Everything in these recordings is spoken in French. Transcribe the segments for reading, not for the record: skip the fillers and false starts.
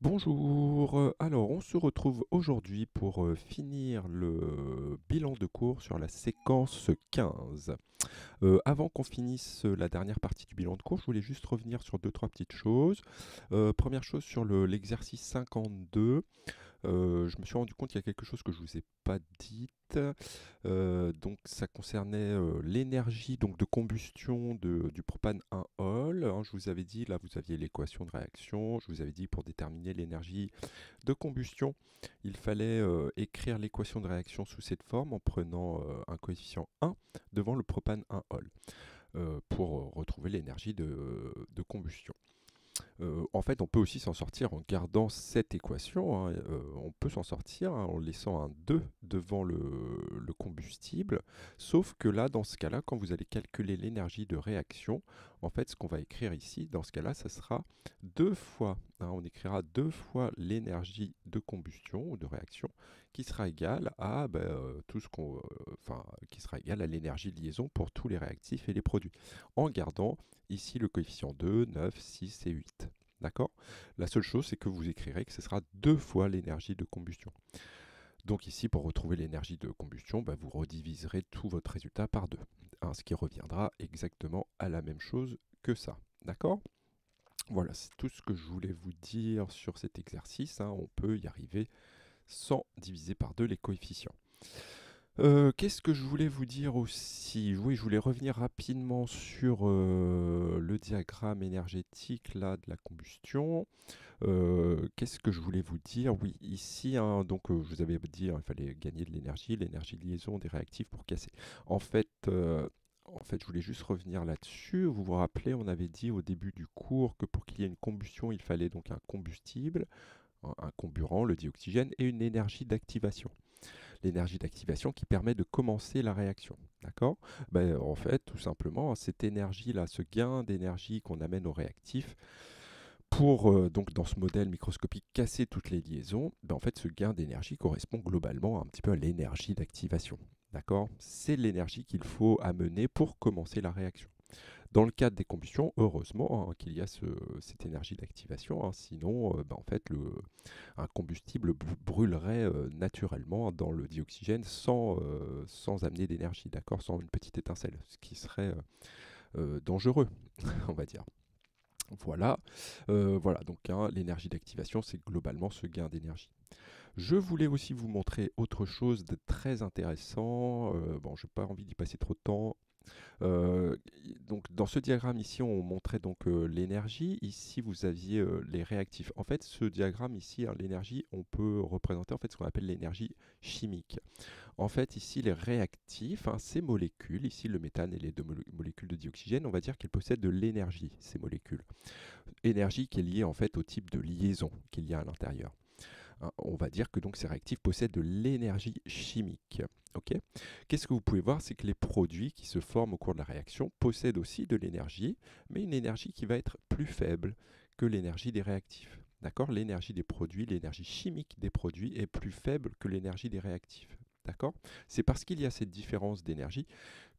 Bonjour, alors on se retrouve aujourd'hui pour finir le bilan de cours sur la séquence 15. Avant qu'on finisse la dernière partie du bilan de cours, je voulais juste revenir sur deux, trois petites choses. Première chose sur l'exercice 52. Je me suis rendu compte qu'il y a quelque chose que je ne vous ai pas dit. Donc ça concernait l'énergie donc de combustion du propane 1-ol. Hein, je vous avais dit, là vous aviez l'équation de réaction. Je vous avais dit pour déterminer l'énergie de combustion, il fallait écrire l'équation de réaction sous cette forme en prenant un coefficient 1 devant le propane 1-ol pour retrouver l'énergie de combustion. En fait, on peut aussi s'en sortir en gardant cette équation, hein. On peut s'en sortir hein, en laissant un 2 devant le combustible. Sauf que là, dans ce cas-là, quand vous allez calculer l'énergie de réaction, en fait, ce qu'on va écrire ici, dans ce cas-là, ça sera 2 fois, hein, on écrira 2 fois l'énergie de combustion ou de réaction qui sera égale à tout ce qu'on, enfin, qui sera égale à l'énergie de liaison pour tous les réactifs et les produits, en gardant ici le coefficient 2, 9, 6 et 8. D'accord? La seule chose, c'est que vous écrirez que ce sera 2 fois l'énergie de combustion. Donc ici, pour retrouver l'énergie de combustion, vous rediviserez tout votre résultat par 2, hein, ce qui reviendra exactement à la même chose que ça. D'accord? Voilà, c'est tout ce que je voulais vous dire sur cet exercice, hein. On peut y arriver sans diviser par 2 les coefficients. Qu'est-ce que je voulais vous dire aussi? Oui, je voulais revenir rapidement sur le diagramme énergétique là, de la combustion. Qu'est-ce que je voulais vous dire? Oui, ici, hein, donc je vous avais dit, hein, il fallait gagner de l'énergie de liaison des réactifs pour casser. En fait, je voulais juste revenir là-dessus. Vous vous rappelez, on avait dit au début du cours que pour qu'il y ait une combustion, il fallait donc un combustible, un comburant, le dioxygène, et une énergie d'activation. L'énergie d'activation qui permet de commencer la réaction. D'accord? En fait, tout simplement, cette énergie-là, ce gain d'énergie qu'on amène au réactif, pour, donc dans ce modèle microscopique, casser toutes les liaisons, en fait, ce gain d'énergie correspond globalement un petit peu à l'énergie d'activation. D'accord? C'est l'énergie qu'il faut amener pour commencer la réaction. Dans le cadre des combustions, heureusement hein, qu'il y a cette énergie d'activation, hein, sinon en fait, un combustible brûlerait naturellement dans le dioxygène sans amener d'énergie, d'accord, sans une petite étincelle, ce qui serait dangereux, on va dire. Voilà, voilà donc hein, l'énergie d'activation, c'est globalement ce gain d'énergie. Je voulais aussi vous montrer autre chose de très intéressant. Bon, je n'ai pas envie d'y passer trop de temps. Euh, donc dans ce diagramme ici, on montrait donc l'énergie. Ici, vous aviez les réactifs. En fait, ce diagramme ici, hein, l'énergie, on peut représenter en fait ce qu'on appelle l'énergie chimique. En fait, ici, les réactifs, hein, ces molécules, ici le méthane et les deux molécules de dioxygène, on va dire qu'elles possèdent de l'énergie, ces molécules. Énergie qui est liée en fait au type de liaison qu'il y a à l'intérieur. Hein, on va dire que donc ces réactifs possèdent de l'énergie chimique. Okay. Qu'est-ce que vous pouvez voir, c'est que les produits qui se forment au cours de la réaction possèdent aussi de l'énergie, mais une énergie qui va être plus faible que l'énergie des réactifs. D'accord? L'énergie des produits, l'énergie chimique des produits est plus faible que l'énergie des réactifs. D'accord? C'est parce qu'il y a cette différence d'énergie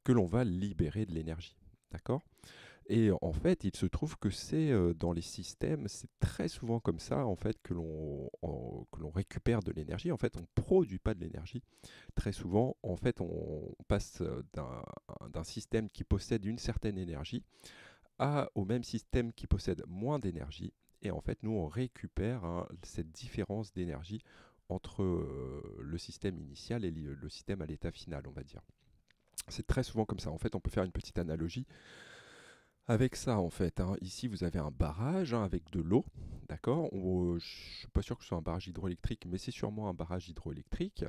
que l'on va libérer de l'énergie. D'accord? Et en fait, il se trouve que c'est dans les systèmes, c'est très souvent comme ça en fait que l'on récupère de l'énergie. En fait, on ne produit pas de l'énergie. Très souvent, en fait, on passe d'un système qui possède une certaine énergie au même système qui possède moins d'énergie. Et en fait, nous, on récupère hein, cette différence d'énergie entre le système initial et le système à l'état final, on va dire. C'est très souvent comme ça. En fait, on peut faire une petite analogie avec ça, en fait, hein. Ici, vous avez un barrage hein, avec de l'eau, d'accord? Je ne suis pas sûr que ce soit un barrage hydroélectrique, mais c'est sûrement un barrage hydroélectrique.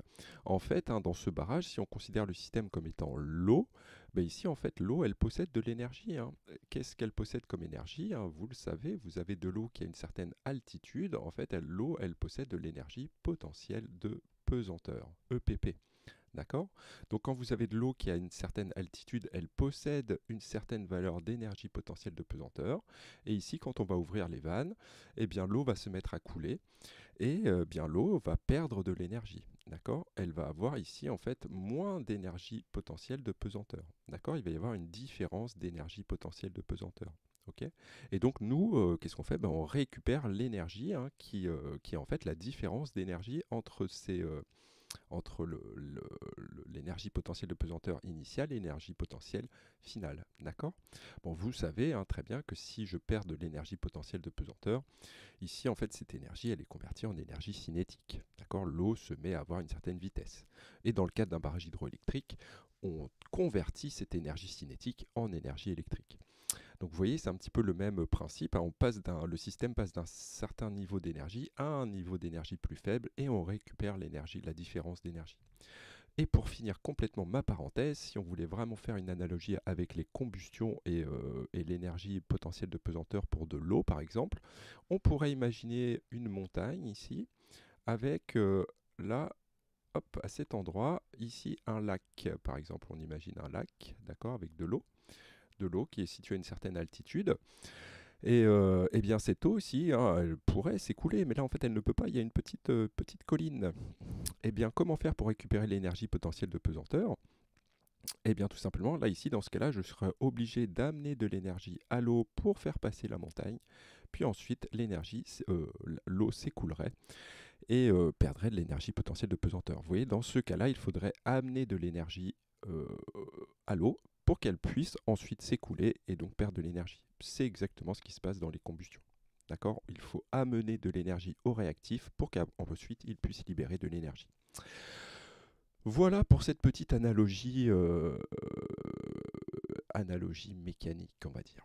En fait, hein, dans ce barrage, si on considère le système comme étant l'eau, ici, en fait, l'eau, elle possède de l'énergie, hein. Qu'est-ce qu'elle possède comme énergie, hein? Vous le savez, vous avez de l'eau qui a une certaine altitude. En fait, l'eau, elle possède de l'énergie potentielle de pesanteur, EPP. D'accord? Donc quand vous avez de l'eau qui a une certaine altitude, elle possède une certaine valeur d'énergie potentielle de pesanteur. Et ici, quand on va ouvrir les vannes, eh bien l'eau va se mettre à couler et bien l'eau va perdre de l'énergie. D'accord? Elle va avoir ici en fait moins d'énergie potentielle de pesanteur. D'accord? Il va y avoir une différence d'énergie potentielle de pesanteur. Ok. Et donc nous, qu'est-ce qu'on fait? Ben, on récupère l'énergie, hein, qui est en fait la différence d'énergie entre l'énergie potentielle de pesanteur initiale et l'énergie potentielle finale. D'accord? Bon, vous savez, hein, très bien que si je perds de l'énergie potentielle de pesanteur, ici, en fait, cette énergie, elle est convertie en énergie cinétique. D'accord? L'eau se met à avoir une certaine vitesse. Et dans le cadre d'un barrage hydroélectrique, on convertit cette énergie cinétique en énergie électrique. Donc vous voyez, c'est un petit peu le même principe, hein. Le système passe d'un certain niveau d'énergie à un niveau d'énergie plus faible et on récupère l'énergie, la différence d'énergie. Et pour finir complètement ma parenthèse, si on voulait vraiment faire une analogie avec les combustions et l'énergie potentielle de pesanteur pour de l'eau par exemple, on pourrait imaginer une montagne ici avec là, hop, à cet endroit, ici un lac par exemple. On imagine un lac, d'accord, avec de l'eau qui est située à une certaine altitude. Et eh bien cette eau aussi, hein, elle pourrait s'écouler, mais là en fait elle ne peut pas, il y a une petite colline. Eh bien comment faire pour récupérer l'énergie potentielle de pesanteur? Eh bien tout simplement, là ici dans ce cas-là, je serais obligé d'amener de l'énergie à l'eau pour faire passer la montagne, puis ensuite l'eau s'écoulerait et perdrait de l'énergie potentielle de pesanteur. Vous voyez, dans ce cas-là, il faudrait amener de l'énergie euh, à l'eau pour qu'elle puisse ensuite s'écouler et donc perdre de l'énergie. C'est exactement ce qui se passe dans les combustions. D'accord? Il faut amener de l'énergie au réactif pour qu'ensuite il puisse libérer de l'énergie. Voilà pour cette petite analogie mécanique, on va dire.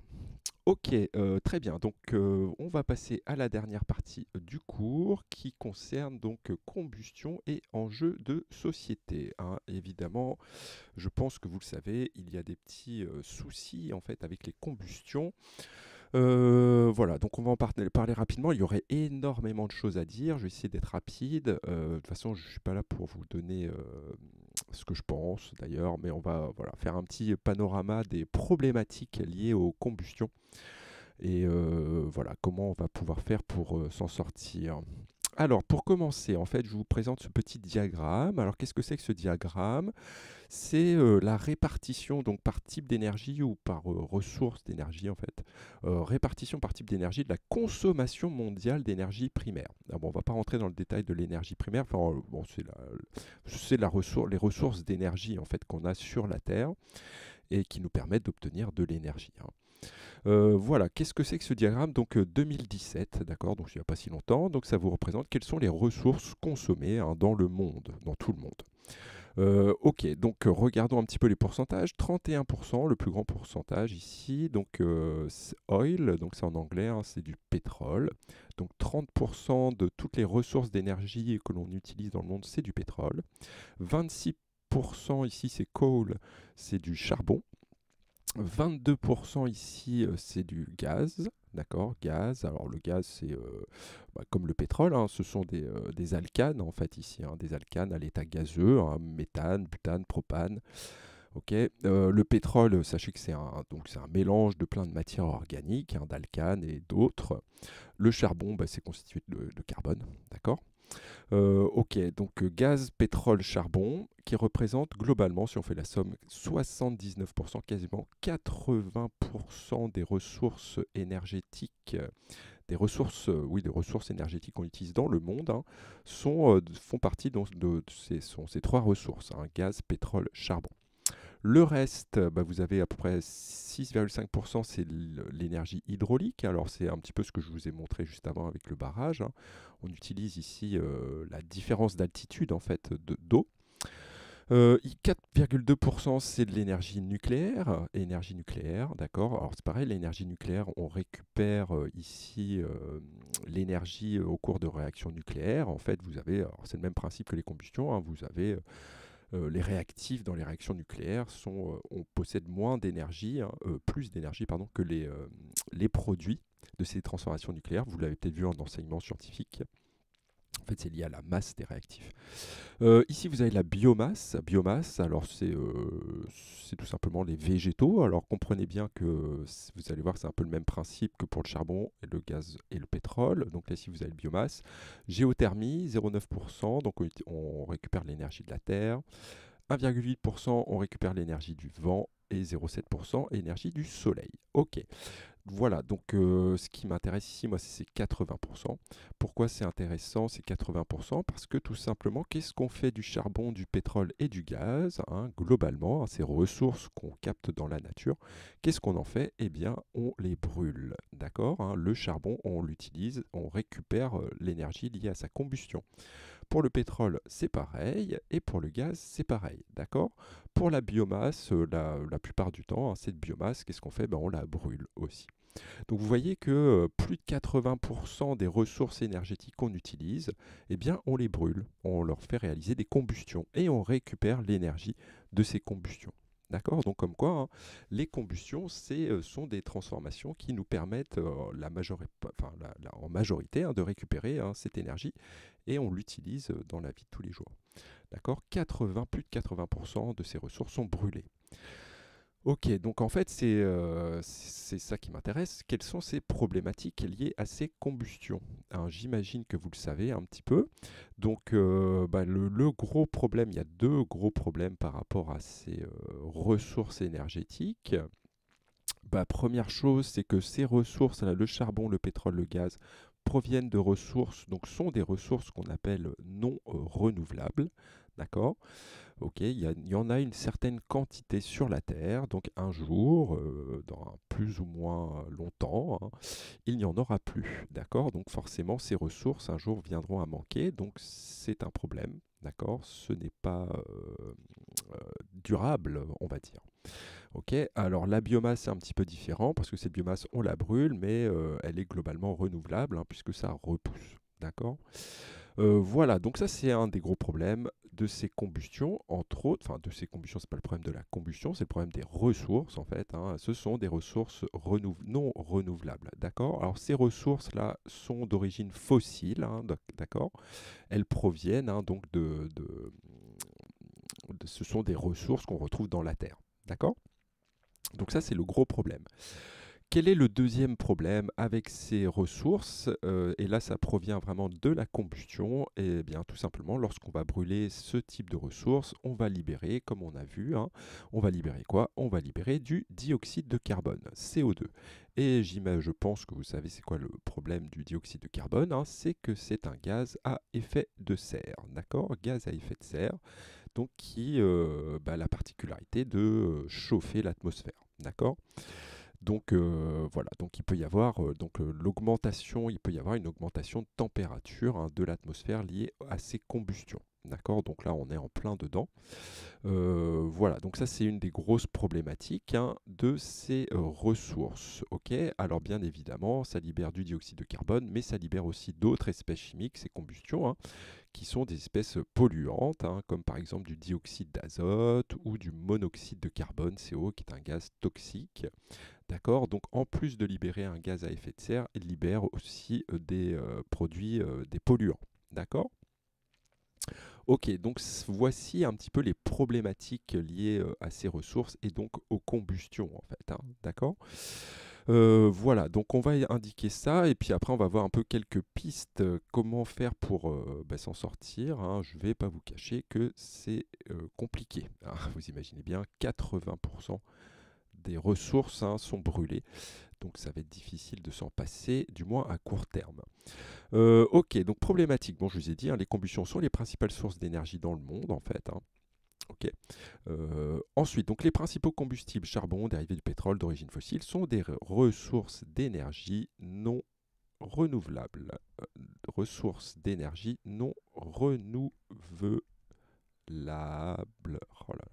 Ok, très bien. Donc, on va passer à la dernière partie du cours qui concerne donc combustion et enjeux de société, hein. Évidemment, je pense que vous le savez, il y a des petits soucis en fait avec les combustions. Voilà, donc on va parler rapidement. Il y aurait énormément de choses à dire. Je vais essayer d'être rapide. De toute façon, je ne suis pas là pour vous donner ce que je pense d'ailleurs, mais on va faire un petit panorama des problématiques liées aux combustions et voilà comment on va pouvoir faire pour s'en sortir. Alors, pour commencer, en fait, je vous présente ce petit diagramme. Alors, qu'est-ce que c'est que ce diagramme? C'est la répartition donc par type d'énergie ou par ressource d'énergie en fait. Répartition par type d'énergie de la consommation mondiale d'énergie primaire. Alors bon, on ne va pas rentrer dans le détail de l'énergie primaire. Enfin, bon, les ressources d'énergie en fait qu'on a sur la Terre et qui nous permettent d'obtenir de l'énergie, hein. Voilà, qu'est-ce que c'est que ce diagramme? Donc 2017, d'accord, donc il n'y a pas si longtemps. Donc ça vous représente quelles sont les ressources consommées, hein, dans le monde, dans tout le monde. Ok, donc regardons un petit peu les pourcentages. 31%, le plus grand pourcentage ici. Donc oil, donc c'est en anglais, hein, c'est du pétrole. Donc 30% de toutes les ressources d'énergie que l'on utilise dans le monde, c'est du pétrole. 26% ici, c'est coal, c'est du charbon. 22% ici, c'est du gaz, d'accord, gaz. Alors le gaz, c'est comme le pétrole, hein, ce sont des alcanes en fait ici, hein, des alcanes à l'état gazeux, hein, méthane, butane, propane. Ok. Le pétrole, sachez que c'est un mélange de plein de matières organiques, hein, d'alcanes et d'autres. Le charbon, c'est constitué de carbone, d'accord. Ok, donc gaz, pétrole, charbon, qui représente globalement, si on fait la somme, 79%, quasiment 80% des ressources énergétiques, des ressources énergétiques qu'on utilise dans le monde, hein, font partie ces trois ressources, hein, gaz, pétrole, charbon. Le reste, vous avez à peu près 6,5%, c'est l'énergie hydraulique. Alors c'est un petit peu ce que je vous ai montré juste avant avec le barrage, hein. On utilise ici la différence d'altitude en fait d'eau. 4,2%, c'est de l'énergie nucléaire. Énergie nucléaire, d'accord. Alors c'est pareil, l'énergie nucléaire, on récupère ici l'énergie au cours de réactions nucléaires. En fait, c'est le même principe que les combustions, hein, vous avez les réactifs dans les réactions nucléaires on possède moins d'énergie, hein, plus d'énergie pardon, que les produits de ces transformations nucléaires. Vous l'avez peut-être vu en enseignement scientifique. En fait, c'est lié à la masse des réactifs. Ici, vous avez la biomasse. Biomasse, alors c'est tout simplement les végétaux. Alors comprenez bien que vous allez voir, c'est un peu le même principe que pour le charbon, et le gaz et le pétrole. Donc là, ici, vous avez le biomasse. Géothermie, 0,9%. Donc on récupère l'énergie de la terre. 1,8%, on récupère l'énergie du vent. Et 0,7% énergie du soleil. Ok. Voilà, donc ce qui m'intéresse ici, moi, c'est ces 80%. Pourquoi c'est intéressant, ces 80%? Parce que tout simplement, qu'est-ce qu'on fait du charbon, du pétrole et du gaz, hein, globalement, hein, ces ressources qu'on capte dans la nature, qu'est-ce qu'on en fait? Eh bien, on les brûle, d'accord, hein. Le charbon, on l'utilise, on récupère l'énergie liée à sa combustion. Pour le pétrole, c'est pareil, et pour le gaz, c'est pareil, d'accord? Pour la biomasse, la plupart du temps, hein, cette biomasse, qu'est-ce qu'on fait? Ben, on la brûle aussi. Donc vous voyez que plus de 80% des ressources énergétiques qu'on utilise, eh bien, on les brûle, on leur fait réaliser des combustions, et on récupère l'énergie de ces combustions. D'accord? Donc comme quoi, hein, les combustions, sont des transformations qui nous permettent en majorité, hein, de récupérer, hein, cette énergie et on l'utilise dans la vie de tous les jours. D'accord? Plus de 80% de ces ressources sont brûlées. Ok, donc en fait, c'est ça qui m'intéresse. Quelles sont ces problématiques liées à ces combustions? Hein, j'imagine que vous le savez un petit peu. Donc, le gros problème, il y a deux gros problèmes par rapport à ces ressources énergétiques. Première chose, c'est que ces ressources, là, le charbon, le pétrole, le gaz, proviennent de ressources, donc sont des ressources qu'on appelle non renouvelables. D'accord? Ok, il y en a une certaine quantité sur la Terre, donc un jour, dans un plus ou moins longtemps, hein, il n'y en aura plus. D'accord? Donc forcément, ces ressources un jour viendront à manquer, donc c'est un problème. D'accord? Ce n'est pas durable, on va dire. Ok, alors la biomasse c'est un petit peu différent parce que cette biomasse on la brûle, mais elle est globalement renouvelable, hein, puisque ça repousse. D'accord. Voilà, donc ça c'est un des gros problèmes de ces combustions, entre autres, enfin de ces combustions, c'est pas le problème de la combustion, c'est le problème des ressources en fait, hein. Ce sont des ressources non renouvelables, d'accord. Alors ces ressources-là sont d'origine fossile, hein, d'accord. Elles proviennent, hein, donc ce sont des ressources qu'on retrouve dans la terre, d'accord. Donc ça c'est le gros problème. Quel est le deuxième problème avec ces ressources? Et là, ça provient vraiment de la combustion. Et bien, tout simplement, lorsqu'on va brûler ce type de ressources, on va libérer, comme on a vu, hein, on va libérer quoi? On va libérer du dioxyde de carbone, CO2. Et je pense que vous savez c'est quoi le problème du dioxyde de carbone, hein, c'est que c'est un gaz à effet de serre, d'accord? Gaz à effet de serre, donc qui a la particularité de chauffer l'atmosphère, d'accord? Donc voilà, donc il peut y avoir il peut y avoir une augmentation de température, hein, de l'atmosphère liée à ces combustions. D'accord, donc là on est en plein dedans. Voilà, donc ça c'est une des grosses problématiques, hein, de ces ressources. Ok, alors bien évidemment, ça libère du dioxyde de carbone, mais ça libère aussi d'autres espèces chimiques, ces combustions, hein, qui sont des espèces polluantes, hein, comme par exemple du dioxyde d'azote ou du monoxyde de carbone, CO, qui est un gaz toxique. D'accord. Donc en plus de libérer un gaz à effet de serre, il libère aussi des produits, des polluants. D'accord. Ok, donc voici un petit peu les problématiques liées à ces ressources et donc aux combustions en fait, hein. D'accord. Voilà, donc on va indiquer ça et puis après on va voir un peu quelques pistes, comment faire pour s'en sortir, hein. Je ne vais pas vous cacher que c'est compliqué, hein. Vous imaginez bien, 80% des ressources, hein, sont brûlées. Donc ça va être difficile de s'en passer, du moins à court terme. Ok, donc problématique. Bon, je vous ai dit, hein, les combustions sont les principales sources d'énergie dans le monde, en fait, hein. Ok. Ensuite, donc les principaux combustibles, charbon, dérivés du pétrole d'origine fossile, sont des ressources d'énergie non renouvelables. Ressources d'énergie non renouvelables. Oh là là.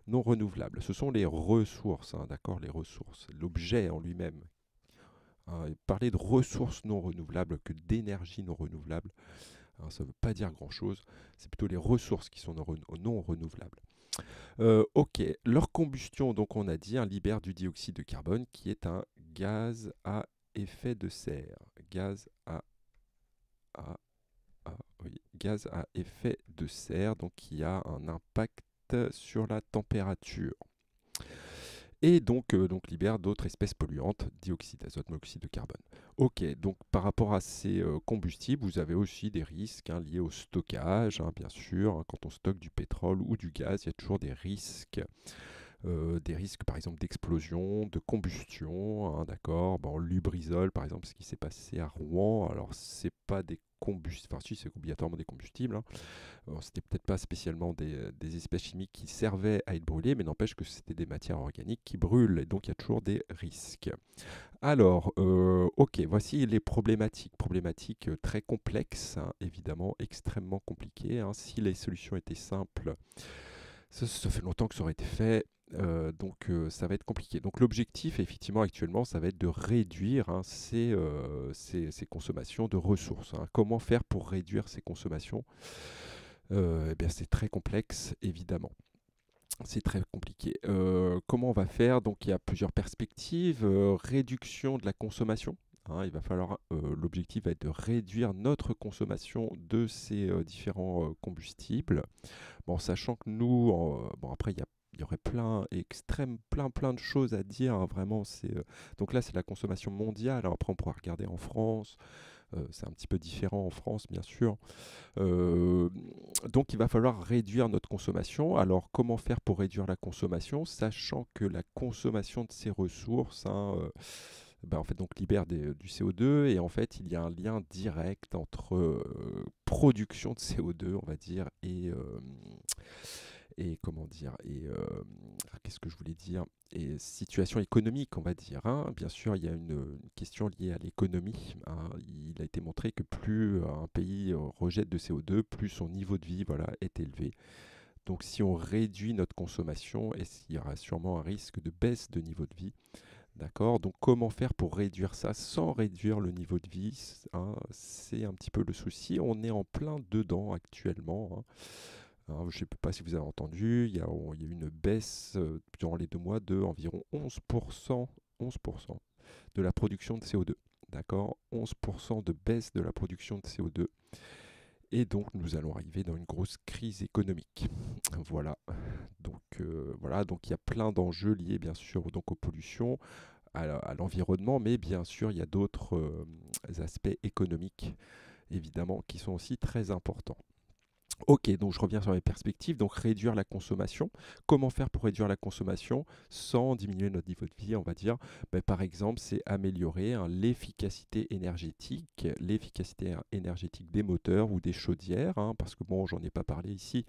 Non renouvelables. Ce sont les ressources, hein, d'accord, les ressources. L'objet en lui-même. Hein, parler de ressources non renouvelables que d'énergie non renouvelable, hein, ça ne veut pas dire grand-chose. C'est plutôt les ressources qui sont non renouvelables. Ok, leur combustion, donc on a dit, hein, libère du dioxyde de carbone qui est un gaz à effet de serre. À- oui, gaz à effet de serre, donc qui a un impact sur la température. Et donc libère d'autres espèces polluantes, dioxyde d'azote, monoxyde de carbone. Ok, donc par rapport à ces combustibles, vous avez aussi des risques, hein, liés au stockage, hein, bien sûr, hein. Quand on stocke du pétrole ou du gaz, il y a toujours des risques. des risques par exemple d'explosion, de combustion, hein, d'accord. Bon, Lubrizol par exemple, ce qui s'est passé à Rouen, alors c'est pas des combustibles, enfin si c'est obligatoirement des combustibles, hein. Alors, c'était peut-être pas spécialement des espèces chimiques qui servaient à être brûlées, mais n'empêche que c'était des matières organiques qui brûlent, et donc il y a toujours des risques. Alors, ok, voici les problématiques. Problématiques très complexes, hein, évidemment, extrêmement compliquées, hein. Si les solutions étaient simples, ça fait longtemps que ça aurait été fait. Donc ça va être compliqué. Donc l'objectif, effectivement, actuellement, ça va être de réduire, hein, ces consommations de ressources, hein. Comment faire pour réduire ces consommations? Eh bien, c'est très complexe, évidemment. C'est très compliqué. Comment on va faire? Donc, il y a plusieurs perspectives. Réduction de la consommation, hein, il va falloir, l'objectif va être de réduire notre consommation de ces différents combustibles. Bon, sachant que nous, bon après, il y aurait plein de choses à dire, hein, vraiment. Donc là, c'est la consommation mondiale. Alors après, on pourra regarder en France. C'est un petit peu différent en France, bien sûr. Euh, donc il va falloir réduire notre consommation. Alors comment faire pour réduire la consommation, sachant que la consommation de ces ressources, hein, en fait, donc, libère du CO2, et en fait il y a un lien direct entre production de CO2, on va dire, et comment dire, qu'est-ce que je voulais dire, et situation économique, on va dire, hein. Bien sûr, il y a une question liée à l'économie, hein. Il a été montré que plus un pays rejette de CO2, plus son niveau de vie, voilà, est élevé. Donc si on réduit notre consommation, il y aura sûrement un risque de baisse de niveau de vie. D'accord. Donc comment faire pour réduire ça sans réduire le niveau de vie, hein, c'est un petit peu le souci. On est en plein dedans actuellement, hein. Alors, je ne sais pas si vous avez entendu, il y a eu une baisse durant les 2 mois de environ 11%, 11% de la production de CO2. D'accord, 11% de baisse de la production de CO2. Et donc nous allons arriver dans une grosse crise économique. Voilà. Voilà. Donc il y a plein d'enjeux liés bien sûr donc aux pollutions, à l'environnement, mais bien sûr il y a d'autres aspects économiques évidemment qui sont aussi très importants. Ok, donc je reviens sur mes perspectives. Donc réduire la consommation. Comment faire pour réduire la consommation sans diminuer notre niveau de vie, on va dire? Par exemple, c'est améliorer, hein, l'efficacité énergétique des moteurs ou des chaudières, hein, parce que bon, j'en ai pas parlé ici,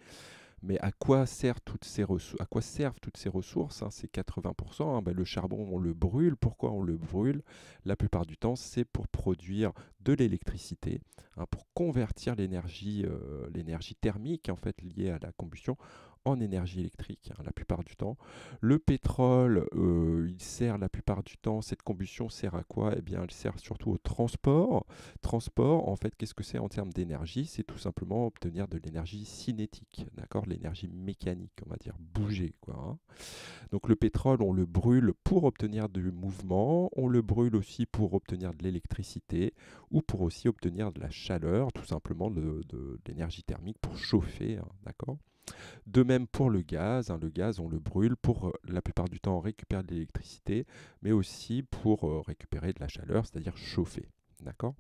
mais à quoi servent toutes ces ressources, hein, ces 80%, hein, le charbon, on le brûle. Pourquoi on le brûle? La plupart du temps, c'est pour produire de l'électricité, hein, pour convertir l'énergie thermique en fait, liée à la combustion en énergie électrique, hein, la plupart du temps. Le pétrole, il sert la plupart du temps, cette combustion sert à quoi? Eh bien, elle sert surtout au transport. Transport, en fait, qu'est-ce que c'est en termes d'énergie? C'est tout simplement obtenir de l'énergie cinétique, d'accord? L'énergie mécanique, on va dire, bouger, quoi, hein. Donc le pétrole, on le brûle pour obtenir du mouvement, on le brûle aussi pour obtenir de l'électricité ou pour aussi obtenir de la chaleur, tout simplement de l'énergie thermique pour chauffer, hein, d'accord? De même pour le gaz, hein, le gaz, on le brûle pour la plupart du temps récupérer de l'électricité, mais aussi pour récupérer de la chaleur, c'est-à-dire chauffer. D'accord?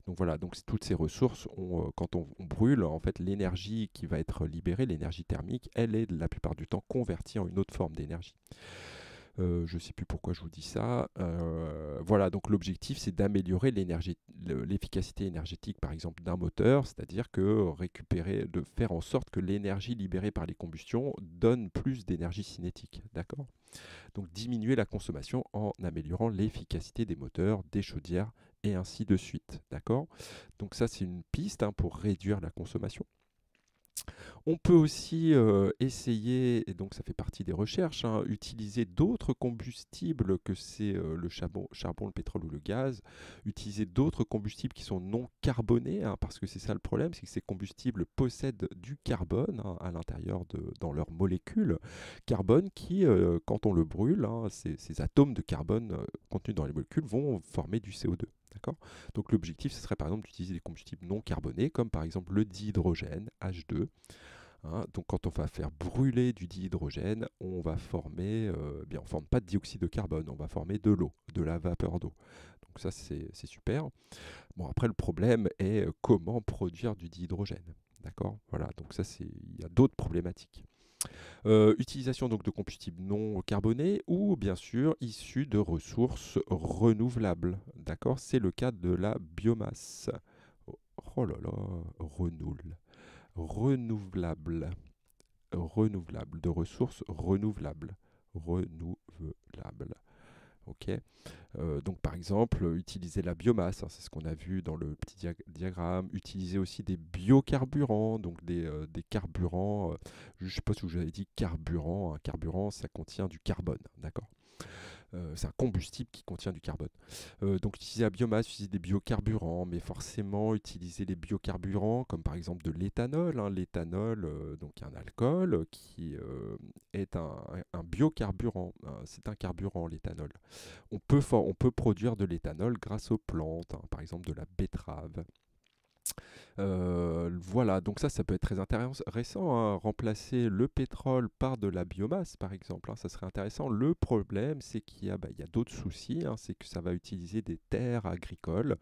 Donc voilà, donc toutes ces ressources, quand on brûle, en fait, l'énergie qui va être libérée, l'énergie thermique, elle est la plupart du temps convertie en une autre forme d'énergie. Je ne sais plus pourquoi je vous dis ça. Voilà, donc l'objectif, c'est d'améliorer l'efficacité énergétique, par exemple, d'un moteur, c'est-à-dire de faire en sorte que l'énergie libérée par les combustions donne plus d'énergie cinétique. D'accord? Donc diminuer la consommation en améliorant l'efficacité des moteurs, des chaudières, et ainsi de suite. D'accord? Donc ça, c'est une piste, hein, pour réduire la consommation. On peut aussi essayer, et donc ça fait partie des recherches, hein, utiliser d'autres combustibles que c'est le charbon, le pétrole ou le gaz, utiliser d'autres combustibles qui sont non carbonés, hein, parce que c'est ça le problème, c'est que ces combustibles possèdent du carbone, hein, à l'intérieur dans leurs molécules. Carbone qui, quand on le brûle, hein, ces atomes de carbone contenus dans les molécules vont former du CO2. D'accord? Donc l'objectif, ce serait par exemple d'utiliser des combustibles non carbonés, comme par exemple le dihydrogène, H2. Hein. Donc quand on va faire brûler du dihydrogène, on va former, on ne forme pas de dioxyde de carbone, on va former de l'eau, de la vapeur d'eau. Donc ça, c'est super. Bon, après, le problème est comment produire du dihydrogène. D'accord? Voilà, donc ça, il y a d'autres problématiques. Utilisation donc de combustibles non carbonés ou bien sûr issus de ressources renouvelables. D'accord? C'est le cas de la biomasse. Oh là là, renouvelable, renouvelable, de ressources renouvelables. Renouvelable. Ok. Donc par exemple, utiliser la biomasse, hein, c'est ce qu'on a vu dans le petit diagramme. Utiliser aussi des biocarburants, donc des carburants. Je ne sais pas si vous avez dit carburant. Un carburant, ça contient du carbone, d'accord. C'est un combustible qui contient du carbone. Donc utiliser la biomasse, utiliser des biocarburants, mais forcément utiliser les biocarburants comme par exemple de l'éthanol, hein. L'éthanol, donc un alcool qui est un biocarburant, hein. C'est un carburant, l'éthanol. On peut produire de l'éthanol grâce aux plantes, hein, par exemple de la betterave. Voilà, donc ça peut être très intéressant, hein, remplacer le pétrole par de la biomasse, par exemple, hein, ça serait intéressant. Le problème, c'est il y a d'autres soucis, hein, c'est que ça va utiliser des terres agricoles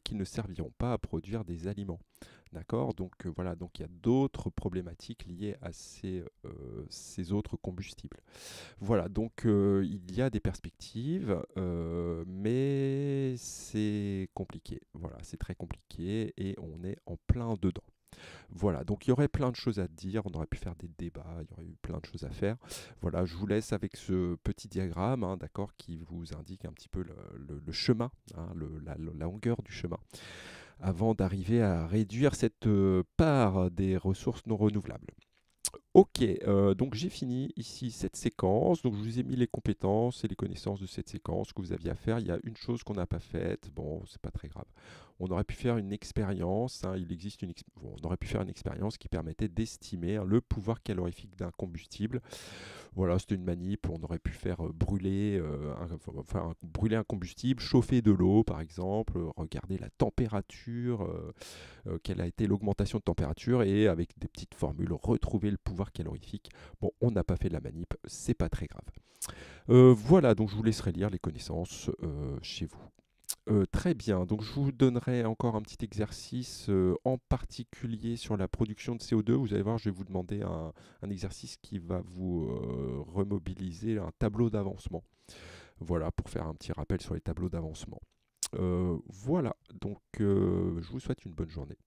qui ne serviront pas à produire des aliments. D'accord. Donc voilà, donc il y a d'autres problématiques liées à ces autres combustibles. Voilà, donc il y a des perspectives, mais c'est compliqué. Voilà, c'est très compliqué et on est en plein dedans. Voilà, donc il y aurait plein de choses à dire, on aurait pu faire des débats, il y aurait eu plein de choses à faire. Voilà, je vous laisse avec ce petit diagramme, hein, d'accord, qui vous indique un petit peu le chemin, hein, la longueur du chemin, avant d'arriver à réduire cette part des ressources non renouvelables. Ok, donc j'ai fini ici cette séquence. Donc je vous ai mis les compétences et les connaissances de cette séquence que vous aviez à faire. Il y a une chose qu'on n'a pas faite. Bon, c'est pas très grave. On aurait pu faire une expérience, hein. Il existe bon, on aurait pu faire une expérience qui permettait d'estimer, hein, le pouvoir calorifique d'un combustible. Voilà, c'était une manip. On aurait pu faire brûler un combustible, chauffer de l'eau par exemple, regarder la température, quelle a été l'augmentation de température et avec des petites formules retrouver le pouvoir calorifique. Bon, on n'a pas fait de la manip, c'est pas très grave. Voilà, donc je vous laisserai lire les connaissances chez vous. Très bien, donc je vous donnerai encore un petit exercice en particulier sur la production de CO2. Vous allez voir, je vais vous demander un exercice qui va vous remobiliser un tableau d'avancement. Voilà, pour faire un petit rappel sur les tableaux d'avancement. Voilà, donc je vous souhaite une bonne journée.